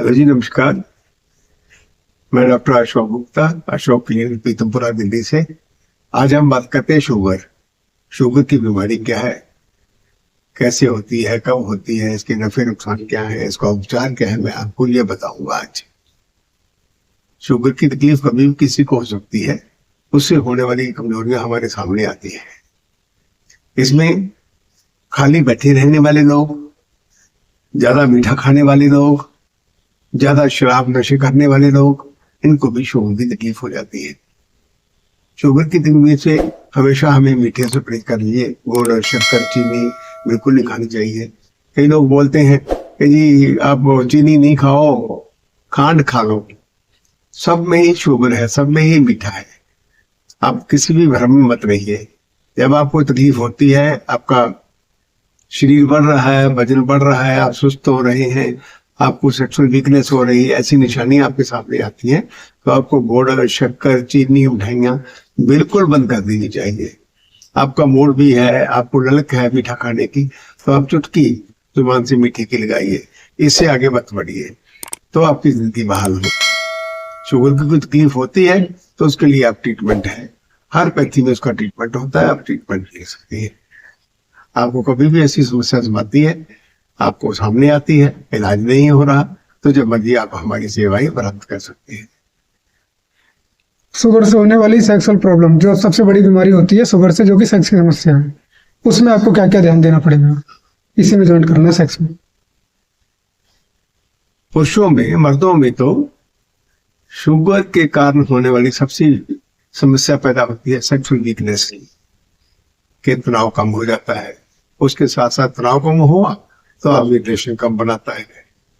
Hello जी, नमस्कार। मैं doctor Ashok Gupta, Ashok clinic Pitampura, Delhi से। आज हम बात करते हैं शुगर की बीमारी क्या है, कैसे होती है, कब होती है, इसके नफे नुकसान क्या है, इसका उपचार क्या है, मैं आपको ये बताऊंगा आज। शुगर की तकलीफ कभी भी किसी को हो सकती है, उससे होने वाली कमजोरियां हमारे सामने आती है। इसमें खाली बैठे रहने वाले लोग, ज्यादा मीठा खाने वाले लोग, ज्यादा शराब नशे करने वाले लोग, इनको भी शुगर की तकलीफ हो जाती है। शुगर की तकलीफ से हमेशा हमें मीठे से परहेज कर लीजिए। गुड़ और शक्कर, चीनी बिल्कुल नहीं खानी चाहिए। कई लोग बोलते हैं कि जी आप चीनी नहीं खाओ, खांड खा लो। सब में ही शुगर है, सब में ही मीठा है। आप किसी भी भ्रम में मत रहिए। जब आपको तकलीफ होती है, आपका शरीर बढ़ रहा है, वजन बढ़ रहा है, आप सुस्त हो रहे हैं, आपको सेक्सुअल वीकनेस हो रही है, ऐसी निशानियां आपके सामने आती हैं, तो आपको गुड़, शक्कर, चीनी, मिठाइयां बिल्कुल बंद कर देनी चाहिए। आपका मूड भी है, आपको ललक है मीठा खाने की, तो आप चुटकी जुबान से मीठे की लगाइए, इससे आगे मत बढ़िए, तो आपकी जिंदगी बहाल हो। शुगर की कोई तकलीफ होती है तो उसके लिए आप ट्रीटमेंट है, हर पैथी में उसका ट्रीटमेंट होता है, आप ट्रीटमेंट ले सकते हैं। आपको कभी भी ऐसी समस्या आती है, आपको सामने आती है, इलाज नहीं हो रहा, तो जब मर्जी आप हमारी सेवाएं प्राप्त कर सकते हैं। शुगर से होने वाली सेक्सुअल प्रॉब्लम जो सबसे बड़ी बीमारी होती है शुगर से, जो कि सेक्स की समस्या है, उसमें आपको क्या क्या ध्यान देना पड़ेगा, इसी में ज्वाइन करना है सेक्स में। पुरुषों में, मर्दों में तो शुगर के कारण होने वाली सबसे समस्या पैदा होती है सेक्सुअल वीकनेस के। तनाव कम हो जाता है, उसके साथ साथ तनाव कम हुआ तो आप रिलेशन कम बनाता है,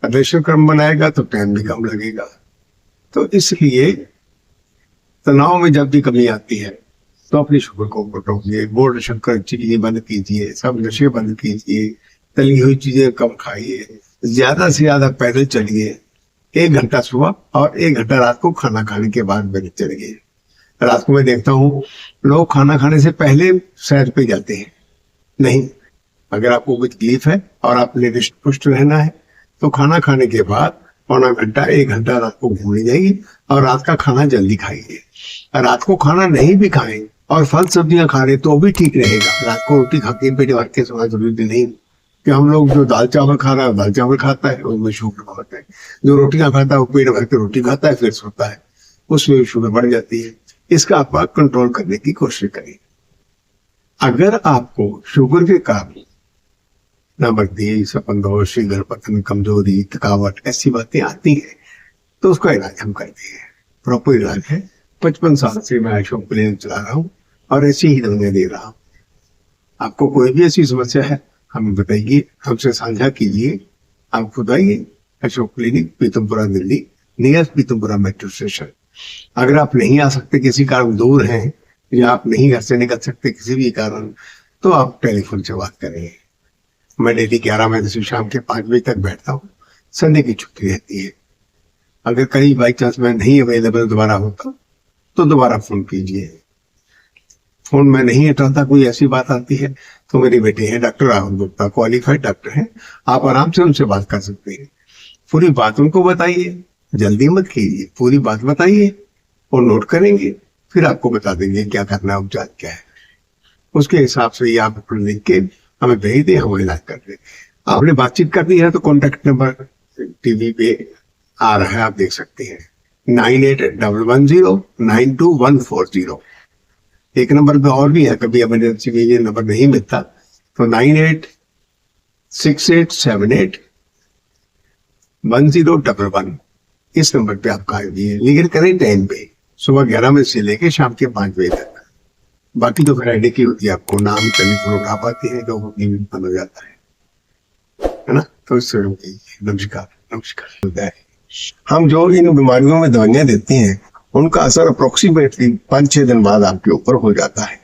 रिलेशन कम बनाएगा तो टाइम भी कम लगेगा। तो इसलिए तनाव में जब भी कमी आती है तो अपनी शुगर को घटाइए, गुड़, शक्कर, चीनी बंद कीजिए, सब नशे बंद कीजिए, तली हुई चीजें कम खाइए, ज्यादा से ज्यादा पैदल चलिए, 1 घंटा सुबह और 1 घंटा रात को खाना खाने के बाद पैदल चलिए। रात को मैं देखता हूँ लोग खाना खाने से पहले सैर पे जाते हैं। नहीं, अगर आपको कोई तकलीफ है और आपने रिष्ट पुष्ट रहना है तो खाना खाने के बाद पौना घंटा 1 घंटा रात को घूमने जाइए और रात का खाना जल्दी खाइए। रात को खाना नहीं भी खाएं और फल सब्जियां खा रहे तो भी ठीक रहेगा। रात को रोटी खा के पेट भर के सोना जरूरी नहीं कि हम लोग जो दाल चावल खा रहा है दाल चावल खाता है, उसमें शुगर बढ़ता है। जो रोटियां खाता है वो पेट भर के रोटी खाता है फिर सोता है, उसमें शुगर बढ़ जाती है। इसका आप कंट्रोल करने की कोशिश करें। अगर आपको शुगर के कारण नंबरदी, सपनदोष, गर्भपतन, कमजोरी, थकावट ऐसी बातें आती हैं तो उसका इलाज हम करते हैं। प्रॉपर इलाज है। 55 साल से मैं अशोक क्लिनिक चला रहा हूँ और ऐसी ही दवाइयां दे रहा हूँ। आपको कोई भी ऐसी समस्या है हमें बताइए, हमसे साझा कीजिए। आप खुद आइए, Ashok clinic Pitampura, Delhi, near Pitampura metro station. अगर आप नहीं आ सकते, किसी कारण दूर हैं या आप नहीं घर से निकल सकते किसी भी कारण, तो आप टेलीफोन से बात करें। मैं डेली 11 बजे से शाम के 5 बजे तक बैठता हूँ, संडे की छुट्टी रहती है। अगर कहीं बाई चांस मैं नहीं अवेलेबल दोबारा होता तो दोबारा फोन कीजिए। फोन में नहीं उठाता, कोई ऐसी बात आती है तो मेरे बेटे हैं doctor Rahul Gupta, qualified doctor हैं, आप आराम से उनसे बात कर सकते हैं। पूरी बात उनको बताइए, जल्दी मत कीजिए, पूरी बात बताइए, वो नोट करेंगे, फिर आपको बता देंगे क्या करना है, उपचार क्या है। उसके हिसाब से ये आप लिख के हमें भेज दें, हम इलाज कर दें। आपने बातचीत करनी है तो कॉन्टेक्ट नंबर टीवी पे आ रहा है, आप देख सकते हैं, 9811092140। एक नंबर पे और भी है, कभी इमरजेंसी में ये नंबर नहीं मिलता तो 9868781011, इस नंबर पे आप कीजिए। लेकिन करें टाइम पे, सुबह 11 बजे से लेके शाम के 5 बजे तक। बाकी तो फ्राइडे की होती है, आपको नाम टेलीफोन उठा पाते हैं, लोगों की बंद हो जाता है ना। तो इससे नमस्कार नमस्कार। हम जो इन बीमारियों में दवाइयां देते हैं उनका असर अप्रोक्सीमेटली 5-6 दिन बाद आपके ऊपर हो जाता है।